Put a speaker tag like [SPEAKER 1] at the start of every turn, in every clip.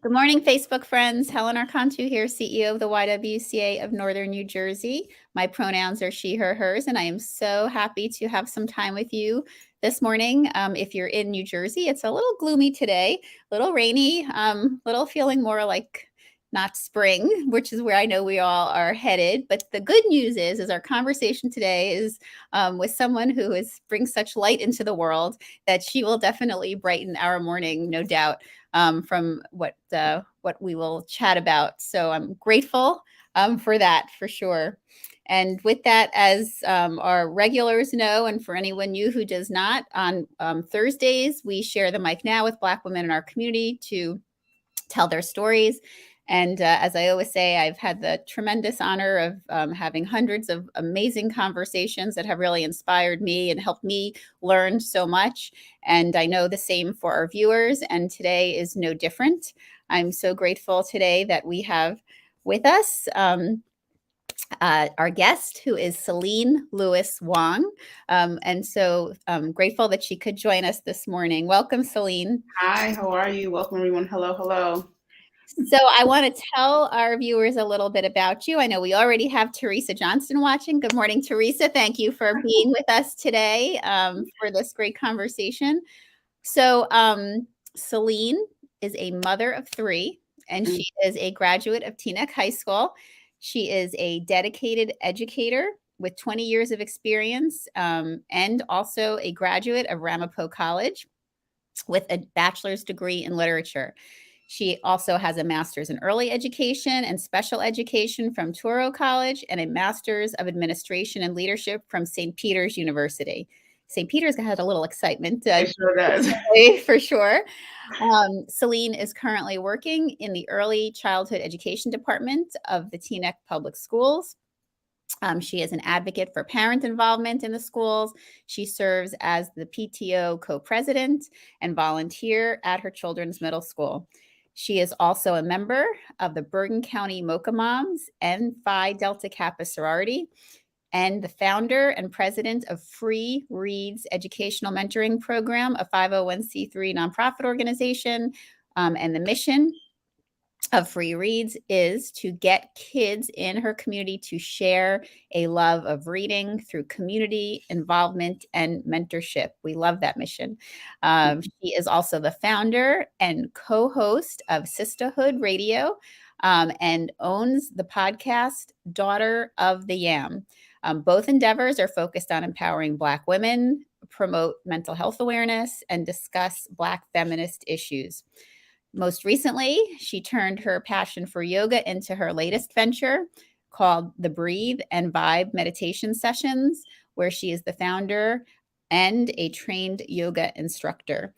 [SPEAKER 1] Good morning, Facebook friends. Helen Arcantu here, CEO of the YWCA of Northern New Jersey. My pronouns are she, her, hers, and I am so happy to have some time with you this morning. If you're in New Jersey, it's a little gloomy today, a little rainy, little feeling more like not spring, which is where I know we all are headed. But the good news is our conversation today is with someone who brings such light into the world that she will definitely brighten our morning, no doubt, from what we will chat about. So I'm grateful for that, for sure. And with that, as our regulars know, and for anyone new who does not, on Thursdays, we share the mic now with Black women in our community to tell their stories. And as I always say, I've had the tremendous honor of having hundreds of amazing conversations that have really inspired me and helped me learn so much. And I know the same for our viewers. And today is no different. I'm so grateful today that we have with us our guest, who is Seleene Lewis Wong. And so grateful that she could join us this morning. Welcome, Seleene.
[SPEAKER 2] Hi, how are you? Welcome, everyone. Hello, hello.
[SPEAKER 1] So I want to tell our viewers a little bit about you. I know we already have Teresa Johnston watching. Good morning, Teresa. Thank you for being with us today for this great conversation. So Seleene is a mother of three, and she is a graduate of Teaneck High School. She is a dedicated educator with 20 years of experience and also a graduate of Ramapo College with a bachelor's degree in literature. She also has a master's in early education and special education from Touro College and a master's of administration and leadership from St. Peter's University. St. Peter's had a little excitement.
[SPEAKER 2] It sure does.
[SPEAKER 1] For sure. Seleene is currently working in the early childhood education department of the Teaneck Public Schools. She is an advocate for parent involvement in the schools. She serves as the PTO co-president and volunteer at her children's middle school. She is also a member of the Bergen County Mocha Moms and Phi Delta Kappa sorority, and the founder and president of Free Reads Educational Mentoring Program, a 501c3 nonprofit organization. And the mission of Free Reads is to get kids in her community to share a love of reading through community involvement and mentorship. We love that mission. She is also the founder and co-host of Sisterhood Radio and owns the podcast Daughter of the Yam. Both endeavors are focused on empowering Black women, promote mental health awareness, and discuss Black feminist issues. Most recently, she turned her passion for yoga into her latest venture called the Breathe and Vibe Meditation Sessions, where she is the founder and a trained yoga instructor.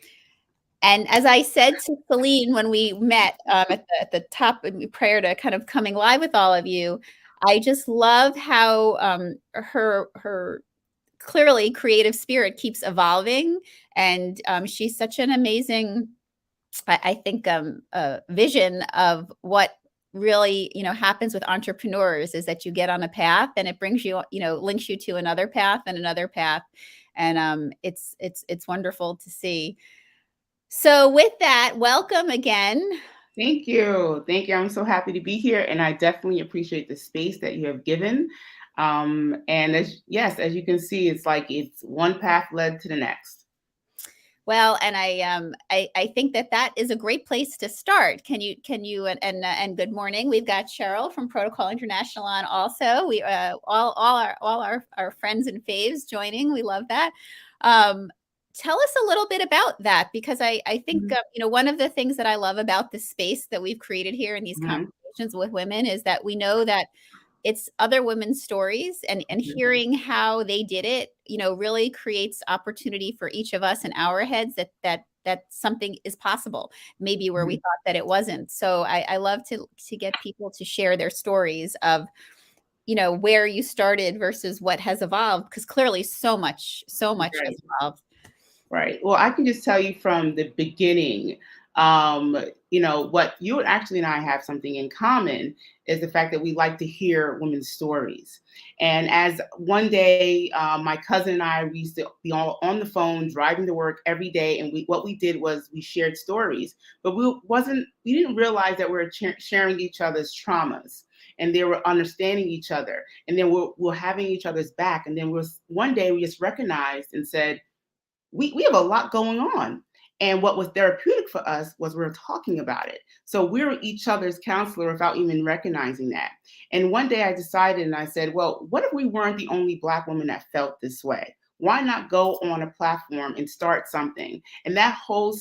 [SPEAKER 1] And as I said to Seleene when we met at the top prior to kind of coming live with all of you, I just love how her clearly creative spirit keeps evolving. And she's such an amazing, I think, vision of what really, happens with entrepreneurs is that you get on a path and it brings you, links you to another path and another path. And it's wonderful to see. So with that, welcome again.
[SPEAKER 2] Thank you. Thank you. I'm so happy to be here. And I definitely appreciate the space that you have given. And as you can see, it's like it's one path led to the next.
[SPEAKER 1] Well, and I think that is a great place to start. Can you and good morning. We've got Cheryl from Protocol International on also. We all our friends and faves joining. We love that. Tell us a little bit about that, because I think one of the things that I love about the space that we've created here in these conversations with women is that we know that it's other women's stories, and hearing how they did it, really creates opportunity for each of us in our heads that something is possible, maybe where we thought that it wasn't. So I love to get people to share their stories of, where you started versus what has evolved, because clearly so much has evolved.
[SPEAKER 2] Right. Well, I can just tell you from the beginning, um, what you actually and I have something in common is the fact that we like to hear women's stories. And as one day, my cousin and I, we used to be all on the phone driving to work every day, and what we did was we shared stories, but we didn't realize that we were sharing each other's traumas, and they were understanding each other, and then we're having each other's back, and then one day we just recognized and said, we have a lot going on. And what was therapeutic for us was we were talking about it. So we were each other's counselor without even recognizing that. And one day I decided and I said, well, what if we weren't the only Black woman that felt this way? Why not go on a platform and start something? And that whole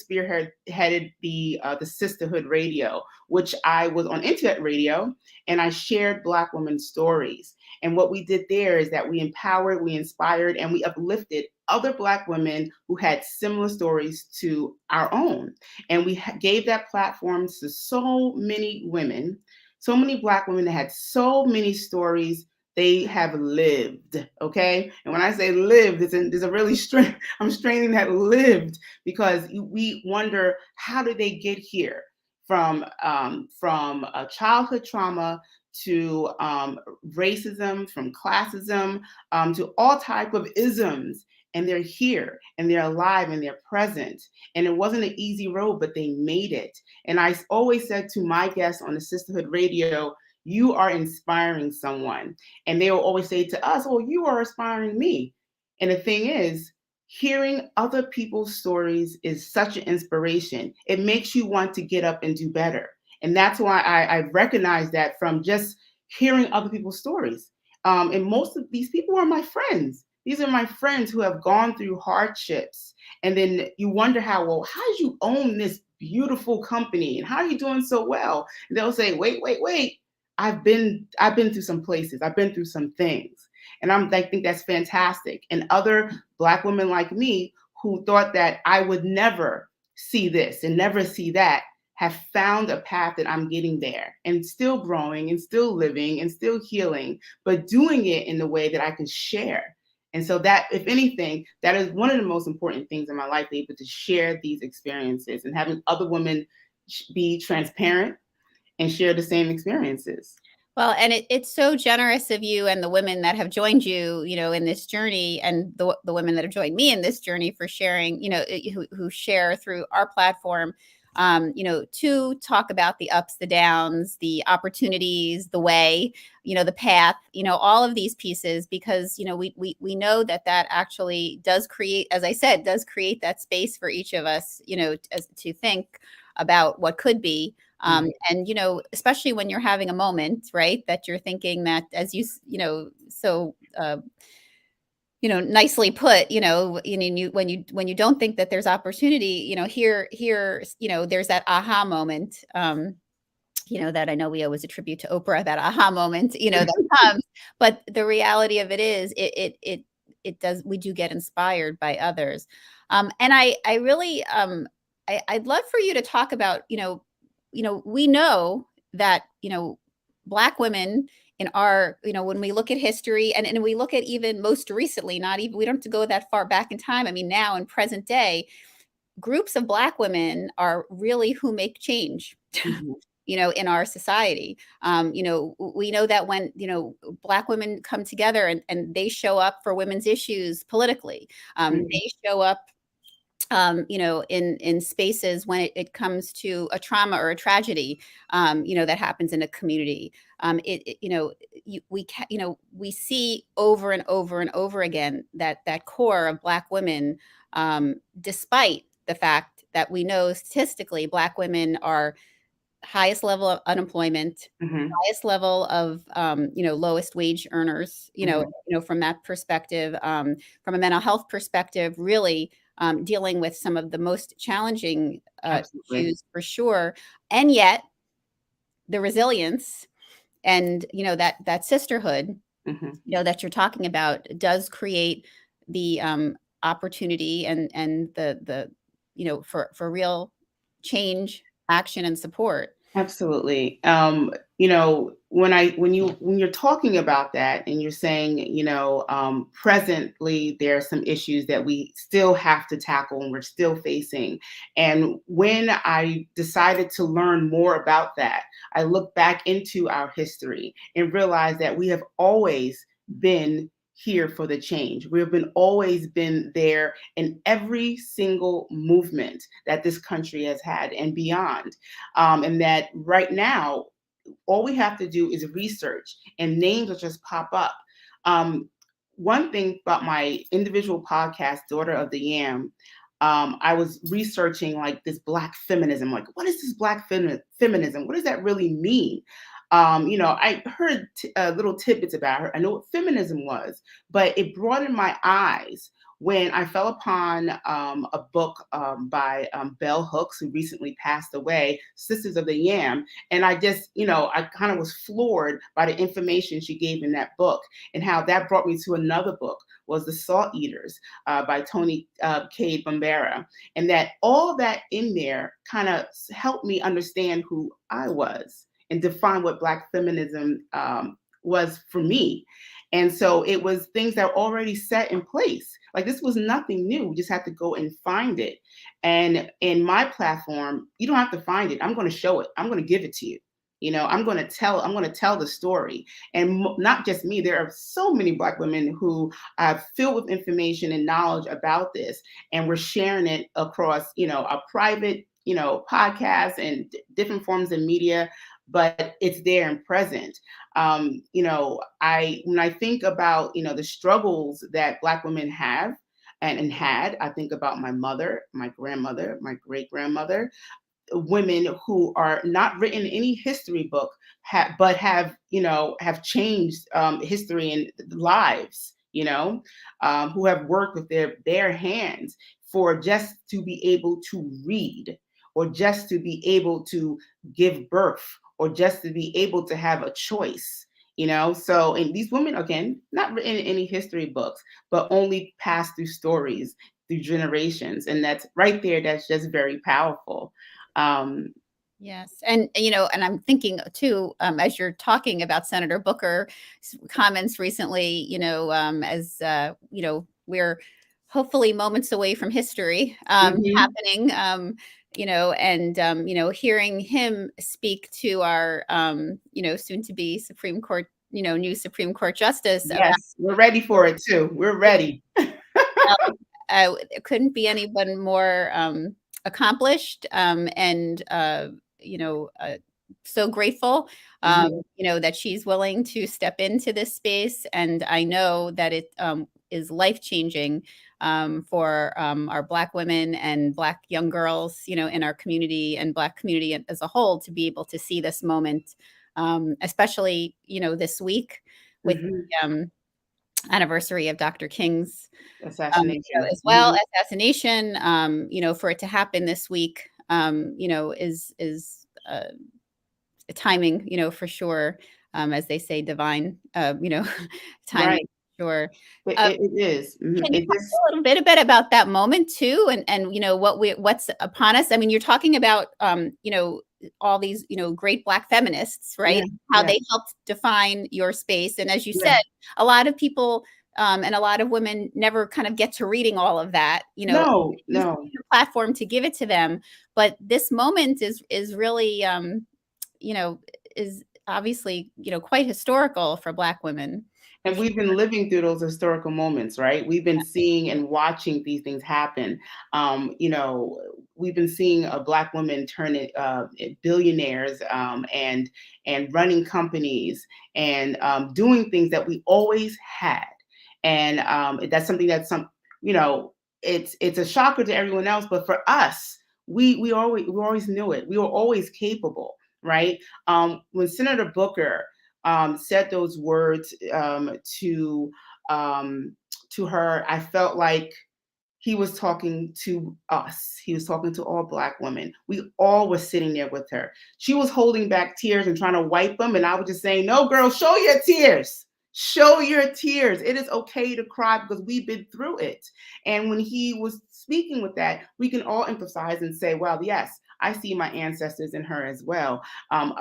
[SPEAKER 2] headed the Sisterhood Radio, which I was on internet radio, and I shared Black women's stories. And what we did there is that we empowered, we inspired, and we uplifted other Black women who had similar stories to our own. And we gave that platform to so many women, so many Black women that had so many stories they have lived. Okay. And when I say lived, there's a really I'm straining that lived, because we wonder, how did they get here? From a childhood trauma to racism, from classism, to all type of isms, and they're here and they're alive and they're present. And it wasn't an easy road, but they made it. And I always said to my guests on the Sisterhood Radio, you are inspiring someone. And they will always say to us, well, you are inspiring me. And the thing is, hearing other people's stories is such an inspiration. It makes you want to get up and do better. And that's why I recognize that from just hearing other people's stories. And most of these people are my friends. These are my friends who have gone through hardships. And then you wonder how did you own this beautiful company? And how are you doing so well? And they'll say, wait. I've been through some places. I've been through some things. And I think that's fantastic. And other Black women like me who thought that I would never see this and never see that have found a path that I'm getting there, and still growing and still living and still healing, but doing it in the way that I can share. And so that, if anything, that is one of the most important things in my life, able to share these experiences and having other women be transparent and share the same experiences.
[SPEAKER 1] Well, and it's so generous of you and the women that have joined you, in this journey, and the women that have joined me in this journey for sharing, who share through our platform, to talk about the ups, the downs, the opportunities, the way, the path, all of these pieces, because, we know that actually does create, as I said, does create that space for each of us, to think about what could be. And, especially when you're having a moment, right, that you're thinking that, as so, nicely put, when you don't think that there's opportunity, here, there's that aha moment, that I know we always attribute to Oprah, that aha moment, that comes. But the reality of it is, it does, we do get inspired by others. And I really, I'd love for you to talk about, we know that, Black women in our, when we look at history, and we look at even most recently, not even, we don't have to go that far back in time. I mean, now in present day, groups of Black women are really who make change.
[SPEAKER 2] Mhm.
[SPEAKER 1] In our society. We know that when, Black women come together and they show up for women's issues politically, they show up, in spaces when it comes to a trauma or a tragedy, that happens in a community. We see over and over and over again that core of Black women, despite the fact that we know statistically Black women are highest level of unemployment,
[SPEAKER 2] Mhm.
[SPEAKER 1] highest level of, lowest wage earners,
[SPEAKER 2] Mhm.
[SPEAKER 1] from that perspective, from a mental health perspective, really, dealing with some of the most challenging,
[SPEAKER 2] Absolutely.
[SPEAKER 1] issues for sure. And yet the resilience and, that sisterhood,
[SPEAKER 2] Mhm.
[SPEAKER 1] that you're talking about does create the, opportunity and for real change, action, and support.
[SPEAKER 2] Absolutely. When you're talking about that and you're saying, presently there are some issues that we still have to tackle and we're still facing. And when I decided to learn more about that, I looked back into our history and realized that we have always been here for the change. We have been always been there in every single movement that this country has had and beyond. And that right now, all we have to do is research and names will just pop up. Um, One thing about my individual podcast, Daughter of the Yam, I was researching like this Black feminism. Like, what is this Black feminism? What does that really mean? I heard little tidbits about her. I know what feminism was, but it broadened my eyes when I fell upon a book by Bell Hooks, who recently passed away, Sisters of the Yam. And I just, I kind of was floored by the information she gave in that book and how that brought me to another book was The Salt Eaters by Tony Cade Bombera. And that all that in there kind of helped me understand who I was and define what Black feminism was for me. And so it was things that were already set in place. Like this was nothing new. We just had to go and find it. And in my platform, you don't have to find it. I'm going to show it. I'm going to give it to you. I'm going to tell the story. And not just me, there are so many Black women who are filled with information and knowledge about this. And we're sharing it across, a private, podcasts and different forms of media, but it's there and present. I when I think about the struggles that Black women have and had, I think about my mother, my grandmother, my great grandmother, women who are not written in any history book, but have changed history and lives. Who have worked with their bare hands for just to be able to read, or just to be able to give birth, or just to be able to have a choice. So, and these women, again, not written in any history books, but only passed through stories through generations. And that's right there, that's just very powerful. Um,
[SPEAKER 1] Yes. And, and I'm thinking too, as you're talking about Senator Booker's comments recently, as, we're hopefully moments away from history
[SPEAKER 2] mhm.
[SPEAKER 1] happening, and, hearing him speak to our, soon to be Supreme Court, new Supreme Court Justice about
[SPEAKER 2] Yes, we're ready for it too. We're ready.
[SPEAKER 1] it couldn't be anyone more accomplished and so grateful
[SPEAKER 2] Mhm,
[SPEAKER 1] that she's willing to step into this space, and I know that it is life changing for our Black women and Black young girls, in our community and Black community as a whole, to be able to see this moment, especially this week with
[SPEAKER 2] mhm.
[SPEAKER 1] the anniversary of Dr. King's
[SPEAKER 2] Assassination.
[SPEAKER 1] as well,
[SPEAKER 2] Mhm.
[SPEAKER 1] assassination, for it to happen this week, is timing, for sure, as they say, divine, timing,
[SPEAKER 2] Right.
[SPEAKER 1] for sure.
[SPEAKER 2] It
[SPEAKER 1] Uh,
[SPEAKER 2] it it is. Mhm.
[SPEAKER 1] can you
[SPEAKER 2] It
[SPEAKER 1] talk
[SPEAKER 2] just
[SPEAKER 1] a little bit about that moment too, and what's upon us? I mean, you're talking about all these great Black feminists, right?
[SPEAKER 2] yeah,
[SPEAKER 1] How
[SPEAKER 2] yeah,
[SPEAKER 1] they helped define your space, and as you
[SPEAKER 2] yeah.
[SPEAKER 1] said, a lot of people and a lot of women never kind of get to reading all of that.
[SPEAKER 2] No,
[SPEAKER 1] Use
[SPEAKER 2] no.
[SPEAKER 1] your platform to give it to them, but this moment is really you know is obviously quite historical for Black women. For
[SPEAKER 2] And
[SPEAKER 1] sure.
[SPEAKER 2] we've been living through those historical moments, right? We've been seeing and watching these things happen. We've been seeing a Black woman turn it billionaires, and running companies and doing things that we always had. And that's something that's you know, it's a shocker to everyone else, but for us, we always knew it. We were always capable, right? When Senator Booker said those words um, to her, I felt like he was talking to us. He was talking to all Black women. We all were sitting there with her. She was holding back tears and trying to wipe them, and I was just saying, "No, girl, show your tears. Show your tears. It is okay to cry because we've been through it. And when he was speaking with that, we can all emphasize and say, well, yes, I see my ancestors in her as well.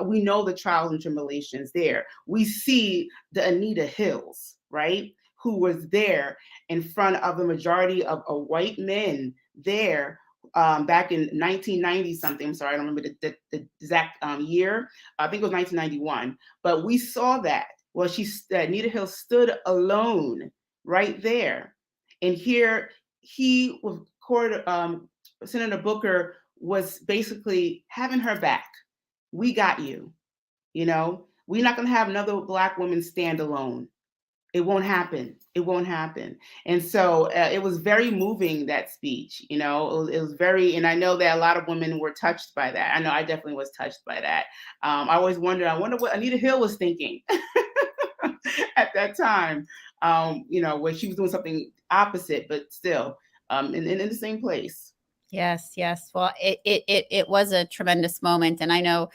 [SPEAKER 2] We know the trials and tribulations there. We see the Anita Hills, right? Who was there in front of the majority of white men there back in 1990 something. I'm sorry, I don't remember the exact year. I think it was 1991. But we saw that. Well, Anita Hill stood alone right there. And here he was Senator Booker was basically having her back. We got you. You know, we're not going to have another Black woman stand alone. It won't happen. It won't happen. And so it was very moving, that speech. You know, it was very, and I know that a lot of women were touched by that. I know I definitely was touched by that. I always I wonder what Anita Hill was thinking at that time, when she was doing something opposite, but still in the same place.
[SPEAKER 1] Yes, yes. Well, it was a tremendous moment, and I know,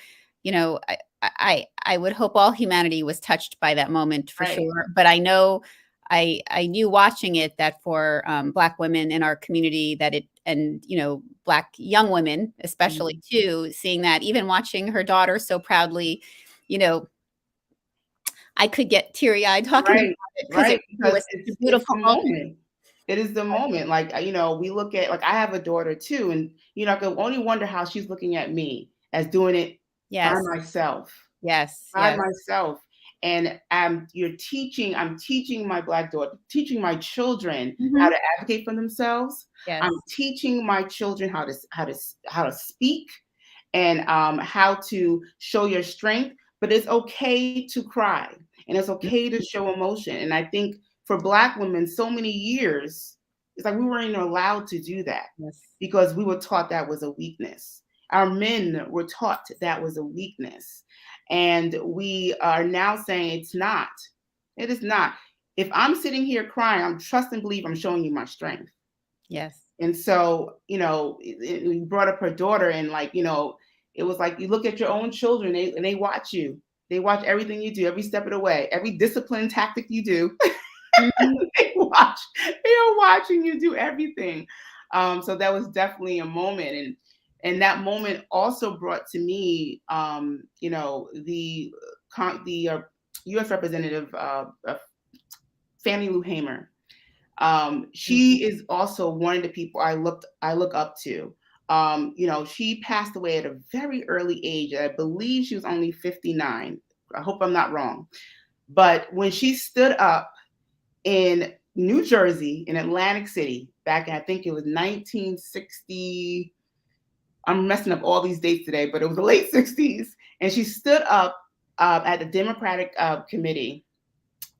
[SPEAKER 1] I would hope all humanity was touched by that moment for
[SPEAKER 2] Right.
[SPEAKER 1] sure. But I know, I knew watching it that for Black women in our community that it, and Black young women especially
[SPEAKER 2] Mhm.
[SPEAKER 1] too, seeing that, even watching her daughter so proudly, you know, I could get teary eyed talking about
[SPEAKER 2] Right,
[SPEAKER 1] it because
[SPEAKER 2] right,
[SPEAKER 1] it
[SPEAKER 2] because
[SPEAKER 1] was such a
[SPEAKER 2] it's
[SPEAKER 1] beautiful
[SPEAKER 2] the
[SPEAKER 1] moment.
[SPEAKER 2] moment. It is the moment. Like, we look at, like, I have a daughter too, and I can only wonder how she's looking at me as doing it by
[SPEAKER 1] Yes,
[SPEAKER 2] myself,
[SPEAKER 1] yes,
[SPEAKER 2] by
[SPEAKER 1] yes.
[SPEAKER 2] myself. And I'm teaching my Black daughter, teaching my children how
[SPEAKER 1] Hmm.
[SPEAKER 2] to advocate for themselves. I'm
[SPEAKER 1] Yes,
[SPEAKER 2] teaching my children how to speak and how to show your strength. But it's okay to cry and it's okay to show emotion. And I think for Black women, so many years, it's like we weren't even allowed to do that
[SPEAKER 1] yes.
[SPEAKER 2] because we were taught that was a weakness. Our men were taught that was a weakness. And we are now saying it's not. It is not. If I'm sitting here crying, I'm trust and believe I'm showing you my strength.
[SPEAKER 1] Yes.
[SPEAKER 2] And so, you brought up her daughter, and it was like you look at your own children, and they watch you. They watch everything you do, every step of the way, every discipline tactic you do.
[SPEAKER 1] Mhm.
[SPEAKER 2] They are watching you do everything. So that was definitely a moment, and that moment also brought to me, the U.S. Representative Fannie Lou Hamer.
[SPEAKER 1] Mhm.
[SPEAKER 2] She is also one of the people I look up to. She passed away at a very early age. I believe she was only 59. I hope I'm not wrong. But when she stood up in New Jersey, in Atlantic City, back in, I think it was 1960. I'm messing up all these dates today, but it was the late 60s. And she stood up at the Democratic committee,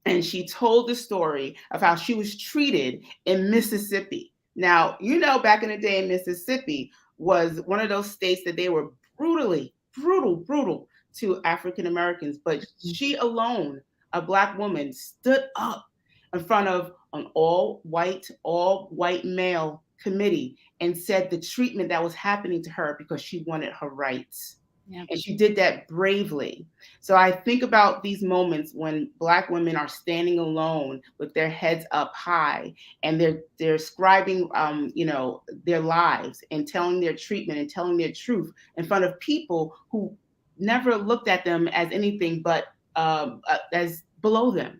[SPEAKER 2] and she told the story of how she was treated in Mississippi. Now, back in the day in Mississippi was one of those states that they were brutal to African Americans. But she alone, a Black woman, stood up in front of an all white male committee and said the treatment that was happening to her because she wanted her rights.
[SPEAKER 1] Yep.
[SPEAKER 2] And she did that bravely. So I think about these moments when Black women are standing alone with their heads up high, and they're scribing, their lives and telling their treatment and telling their truth in front of people who never looked at them as anything but as below them,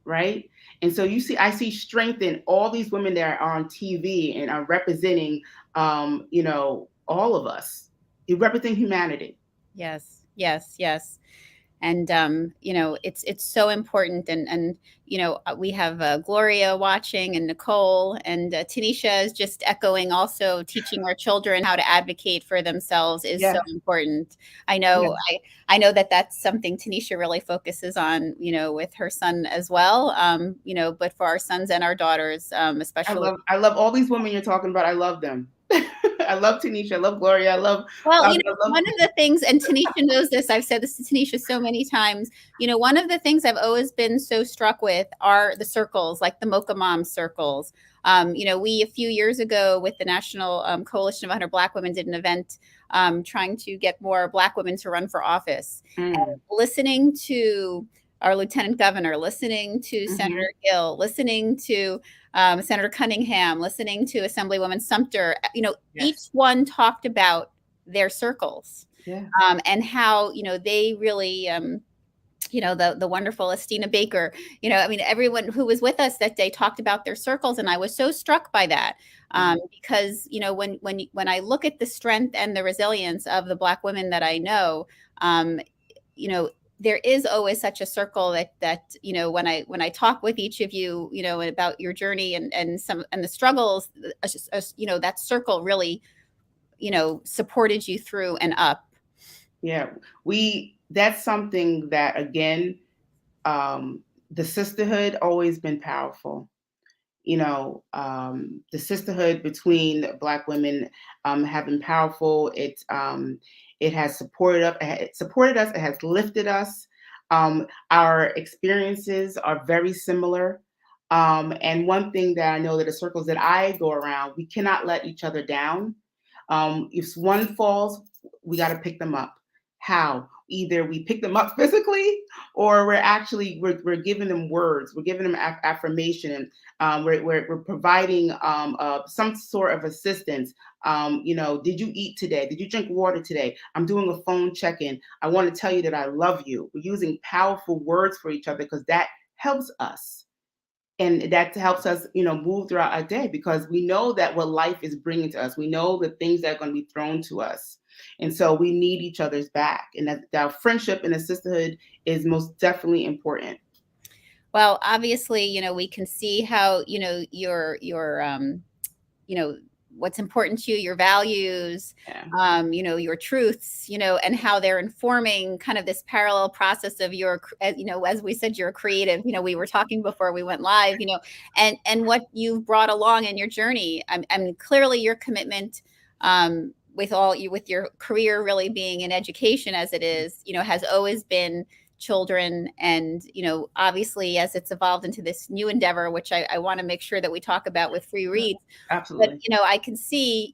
[SPEAKER 2] right? And so I see strength in all these women that are on TV and are representing, all of us. You represent humanity.
[SPEAKER 1] Yes, yes, yes. And it's so important. And we have Gloria watching, and Nicole, and Tanisha is just echoing, also teaching our children how to advocate for themselves is so
[SPEAKER 2] Yes,
[SPEAKER 1] important. I know,
[SPEAKER 2] yes.
[SPEAKER 1] I know that that's something Tanisha really focuses on, with her son as well. But for our sons and our daughters, especially.
[SPEAKER 2] I love all these women you're talking about. I love them. I love Tanisha. I love Gloria.
[SPEAKER 1] Well,
[SPEAKER 2] I love.
[SPEAKER 1] one of the things, and Tanisha knows this, I've said this to Tanisha so many times, one of the things I've always been so struck with are the circles, like the Mocha Mom circles. We, a few years ago, with the National Coalition of 100 Black Women, did an event trying to get more Black women to run for office. And
[SPEAKER 2] Mm,
[SPEAKER 1] listening to our lieutenant governor, listening to Senator
[SPEAKER 2] Mhm.
[SPEAKER 1] Gill, listening to Senator Cunningham, listening to Assemblywoman Sumter, each
[SPEAKER 2] Yes.
[SPEAKER 1] one talked about their circles,
[SPEAKER 2] Yeah.
[SPEAKER 1] and how, they really, the wonderful Estina Baker, I mean, everyone who was with us that day talked about their circles, and I was so struck by that,
[SPEAKER 2] Mm.
[SPEAKER 1] because when I look at the strength and the resilience of the Black women that I know, um, you know, there is always such a circle that when I talk with each of you, about your journey and the struggles, that circle really, supported you through and up.
[SPEAKER 2] Yeah. That's something that, again, um, the sisterhood always been powerful. The sisterhood between Black women have been powerful. It has supported us. It has lifted us. Our experiences are very similar. And one thing that I know that the circles that I go around, we cannot let each other down. If one falls, we got to pick them up. How? Either we pick them up physically, or we're giving them words. We're giving them affirmation. We're providing some sort of assistance. Did you eat today? Did you drink water today? I'm doing a phone check-in. I want to tell you that I love you. We're using powerful words for each other because that helps us. And that helps us, move throughout our day, because we know that what life is bringing to us. We know the things that are going to be thrown to us. And so we need each other's back. And that friendship and the sisterhood is most definitely important.
[SPEAKER 1] Well, obviously, we can see how, you know, what's important to you, your values,
[SPEAKER 2] Yeah.
[SPEAKER 1] your truths, and how they're informing kind of this parallel process of as we said, you're a creative, we were talking before we went live, and what you've brought along in your journey. I mean, clearly your commitment, with your career really being in education as it is, has always been children, and obviously as it's evolved into this new endeavor, which I want to make sure that we talk about with free reads. But
[SPEAKER 2] Absolutely.
[SPEAKER 1] I can see,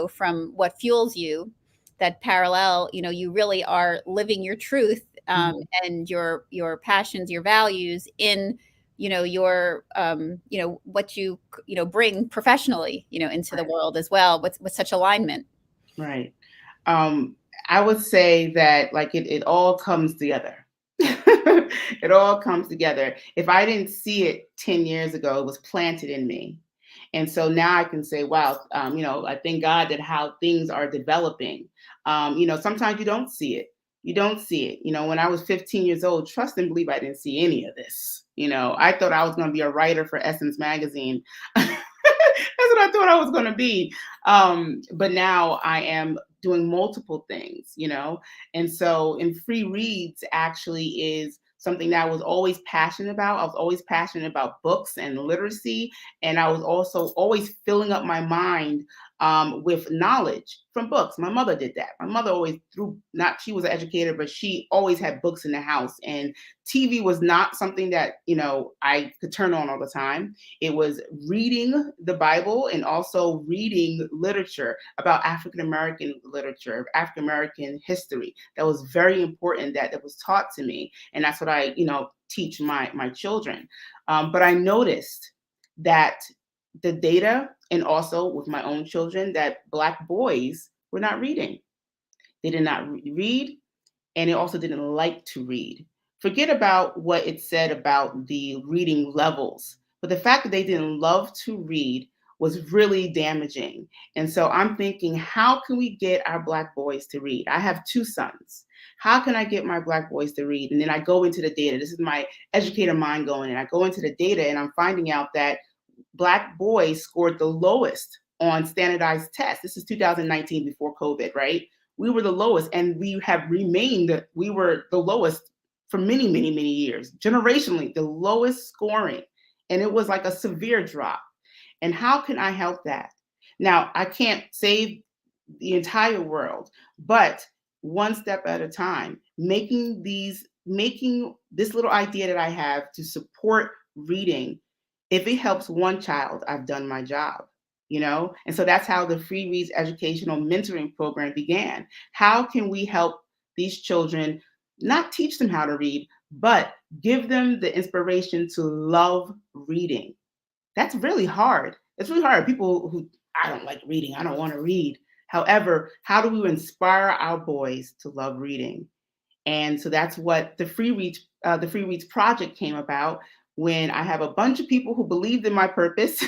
[SPEAKER 1] from what fuels you, that parallel, you really are living your truth,
[SPEAKER 2] Mhm.
[SPEAKER 1] and your passions, your values in, your what bring professionally, into the
[SPEAKER 2] Right.
[SPEAKER 1] world as well, with such alignment.
[SPEAKER 2] Right. Um, I would say that, like, it all comes together. It all comes together. If I didn't see it 10 years ago, it was planted in me. And so now I can say, wow, I thank God that how things are developing. Sometimes you don't see it. You don't see it. When I was 15 years old, trust and believe I didn't see any of this. I thought I was going to be a writer for Essence Magazine. That's what I thought I was going to be. But now I am doing multiple things, and so, in free reads actually is something that I was always passionate about. I was always passionate about books and literacy, and I was also always filling up my mind with knowledge from books. My mother did that. My mother always she was an educator, but she always had books in the house, and TV was not something that, I could turn on all the time. It was reading the Bible and also reading literature about African American literature, African American history. That was very important, that was taught to me. And that's what I, teach my children. But I noticed that the data, and also with my own children, that Black boys were not reading. They did not read, and they also didn't like to read. Forget about what it said about the reading levels, but the fact that they didn't love to read was really damaging. And so I'm thinking, how can we get our Black boys to read? I have two sons. How can I get my Black boys to read? And then I go into the data. This is my educator mind going, and I go into the data, and I'm finding out that Black boys scored the lowest on standardized tests. This is 2019, before COVID, right? We were the lowest, and we were the lowest for many, many, many years, generationally, the lowest scoring. And it was like a severe drop. And how can I help that? Now, I can't save the entire world, but one step at a time, making this little idea that I have to support reading. If it helps one child, I've done my job. And so that's how the Free Reads Educational Mentoring Program began. How can we help these children, not teach them how to read, but give them the inspiration to love reading. That's really hard. It's really hard. People who, I don't like reading, I don't want to read. However, how do we inspire our boys to love reading? And so that's what the Free Reads Project came about, when I have a bunch of people who believed in my purpose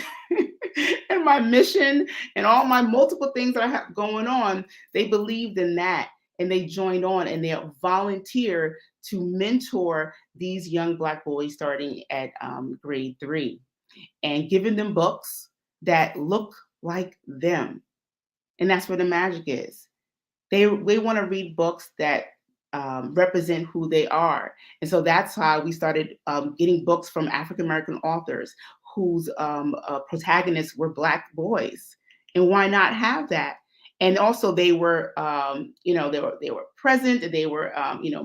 [SPEAKER 2] and my mission and all my multiple things that I have going on. They believed in that, and they joined on, and they volunteer to mentor these young Black boys starting at grade 3, and giving them books that look like them. And that's where the magic is. They want to read books that represent who they are. And so that's how we started getting books from African American authors whose protagonists were Black boys. And why not have that? And also, they were, they were present, and they were,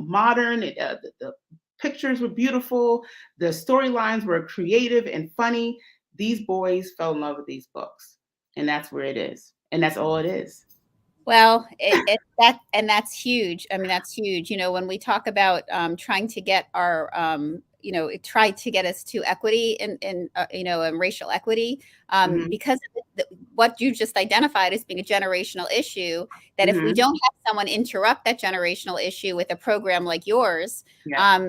[SPEAKER 2] modern. The pictures were beautiful. The storylines were creative and funny. These boys fell in love with these books, and that's where it is, and that's all it is.
[SPEAKER 1] Well, that's huge. I mean, that's huge. When we talk about trying to get our, it tried to get us to equity and racial equity,
[SPEAKER 2] Hmm.
[SPEAKER 1] because of what you just identified as being a generational issue. That if we
[SPEAKER 2] Hmm.
[SPEAKER 1] don't have someone interrupt that generational issue with a program like yours,
[SPEAKER 2] Yeah.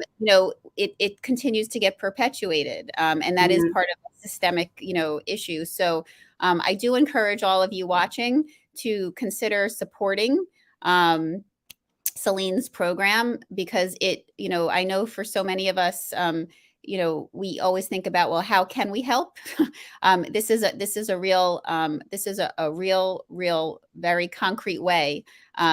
[SPEAKER 1] it continues to get perpetuated, and that is
[SPEAKER 2] Mhm.
[SPEAKER 1] part of a systemic, issue. So I do encourage all of you watching to consider supporting Seleene's program, because I know for so many of us, we always think about, well, how can we help? This is a real, very concrete way.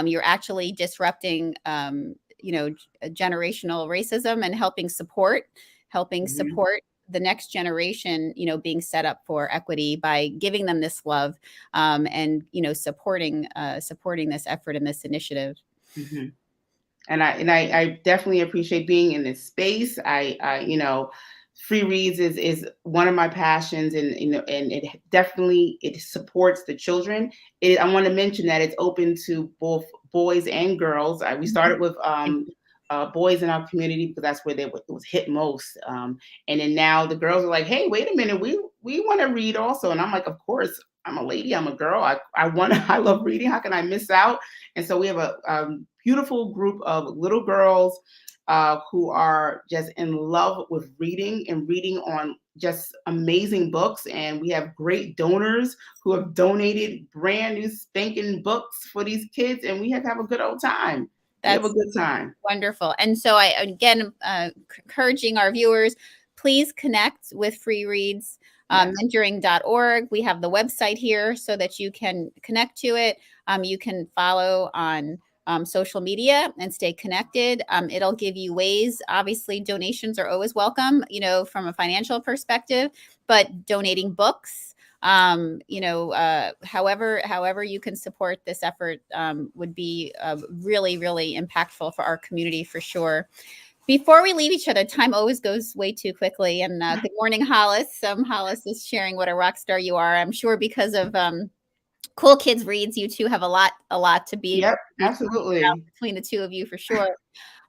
[SPEAKER 1] You're actually disrupting, generational racism, and helping
[SPEAKER 2] Mhm.
[SPEAKER 1] support the next generation, being set up for equity by giving them this love, and supporting this effort and this initiative.
[SPEAKER 2] Mhm. And I definitely appreciate being in this space. Free reads is one of my passions, and and it definitely, it supports the children. I want to mention that it's open to both boys and girls. We started with boys in our community because that's where it was hit most, and then now the girls are like, "Hey, wait a minute, we want to read also," and I'm like, "Of course." I'm a lady. I'm a girl. I want. I love reading. How can I miss out? And so we have a beautiful group of little girls who are just in love with reading, and reading on just amazing books. And we have great donors who have donated brand new spanking books for these kids, and we have a good old time. We have a
[SPEAKER 1] That's
[SPEAKER 2] good time.
[SPEAKER 1] wonderful. And so I, again, encouraging our viewers, please connect with Free Reads,
[SPEAKER 2] Yes.
[SPEAKER 1] mentoring.org. We have the website here so that you can connect to it. You can follow on social media and stay connected. It'll give you ways. Obviously, donations are always welcome, from a financial perspective, but donating books, however you can support this effort, would be really, really impactful for our community, for sure. Before we leave each other, time always goes way too quickly. And good morning, Hollis. Hollis is sharing what a rock star you are. I'm sure because of Cool Kids Reads, you two have a lot to be
[SPEAKER 2] Yep.
[SPEAKER 1] talking about
[SPEAKER 2] Absolutely.
[SPEAKER 1] between the two of you, for sure.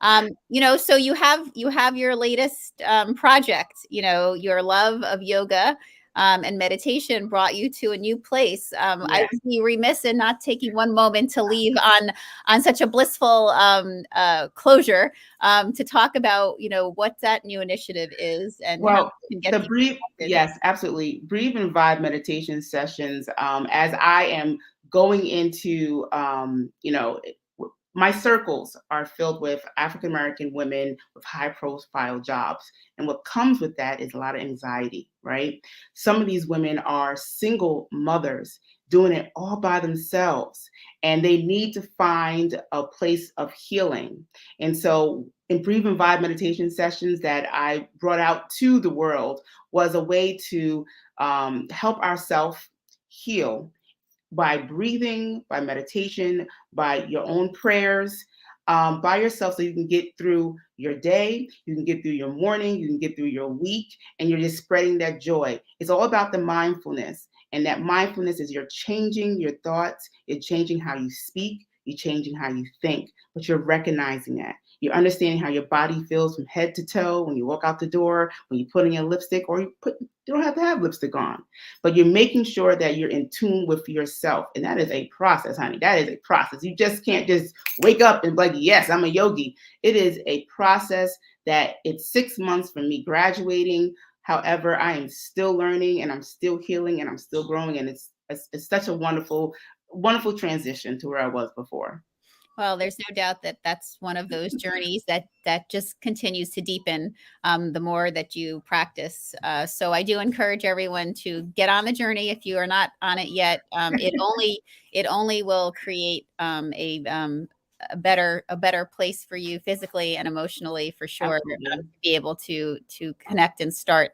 [SPEAKER 1] So you have your latest project. Your love of yoga and meditation brought you to a new place. I
[SPEAKER 2] Yes.
[SPEAKER 1] would be remiss in not taking one moment to leave on such a blissful closure, to talk about what that new initiative is and how
[SPEAKER 2] Well,
[SPEAKER 1] it can get
[SPEAKER 2] the
[SPEAKER 1] people
[SPEAKER 2] breathe,
[SPEAKER 1] connected.
[SPEAKER 2] yes, absolutely. Breathe and Vibe meditation sessions. As I am going into, my circles are filled with African American women with high profile jobs. And what comes with that is a lot of anxiety, right? Some of these women are single mothers doing it all by themselves, and they need to find a place of healing. And so, in Breathe and Vibe meditation sessions that I brought out to the world was a way to help ourselves heal by breathing, by meditation, by your own prayers, by yourself, so you can get through your day, you can get through your morning, you can get through your week, and you're just spreading that joy. It's all about the mindfulness. And that mindfulness is, you're changing your thoughts, you're changing how you speak, you're changing how you think, but you're recognizing that. You're understanding how your body feels from head to toe when you walk out the door, when you put on your lipstick, or you don't have to have lipstick on. But you're making sure that you're in tune with yourself. And that is a process, honey. That is a process. You just can't just wake up and be like, yes, I'm a yogi. It is a process that it's 6 months from me graduating. However, I am still learning and I'm still healing and I'm still growing. And it's such a wonderful, wonderful transition to where I was before.
[SPEAKER 1] Well, there's no doubt that that's one of those journeys that just continues to deepen the more that you practice. So I do encourage everyone to get on the journey if you are not on it yet. It only will create a better place for you physically and emotionally for sure, to
[SPEAKER 2] Absolutely.
[SPEAKER 1] be able to connect and start.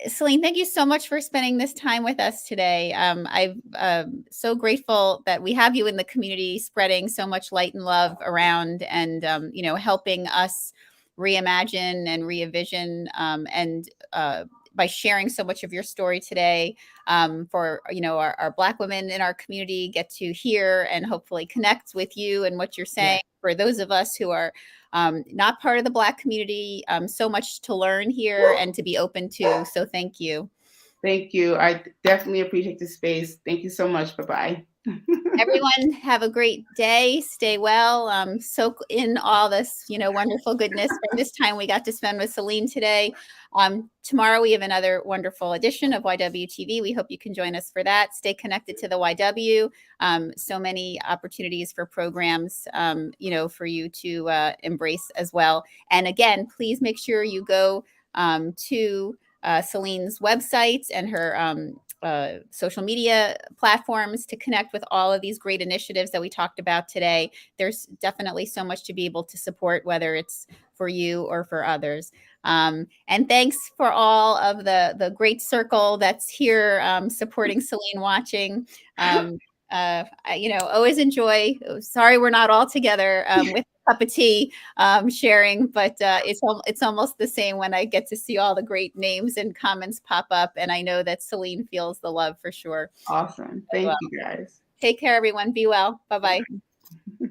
[SPEAKER 1] Seleene, thank you so much for spending this time with us today. I'm so grateful that we have you in the community, spreading so much light and love around, and helping us reimagine and re-envision, and by sharing so much of your story today, for our Black women in our community get to hear and hopefully connect with you and what you're saying.
[SPEAKER 2] Yes.
[SPEAKER 1] For those of us who are not part of the Black community, so much to learn here and to be open to. So thank you.
[SPEAKER 2] Thank you. I definitely appreciate the space. Thank you so much. Bye-bye.
[SPEAKER 1] Everyone, have a great day. Stay well. Soak in all this, wonderful goodness from this time we got to spend with Seleene today. Tomorrow we have another wonderful edition of YWTV. We hope you can join us for that. Stay connected to the YW. So many opportunities for programs, for you to embrace as well. And again, please make sure you go to Seleene's website and her social media platforms to connect with all of these great initiatives that we talked about today. There's definitely so much to be able to support, whether it's for you or for others. And thanks for all of the great circle that's here supporting Seleene, watching. Always enjoy. Sorry, we're not all together with a cup of tea sharing, but it's almost the same when I get to see all the great names and comments pop up, and I know that Seleene feels the love for sure.
[SPEAKER 2] Awesome.
[SPEAKER 1] So,
[SPEAKER 2] Thank you, guys.
[SPEAKER 1] take care, everyone. Be well. Bye bye.
[SPEAKER 2] Bye-bye.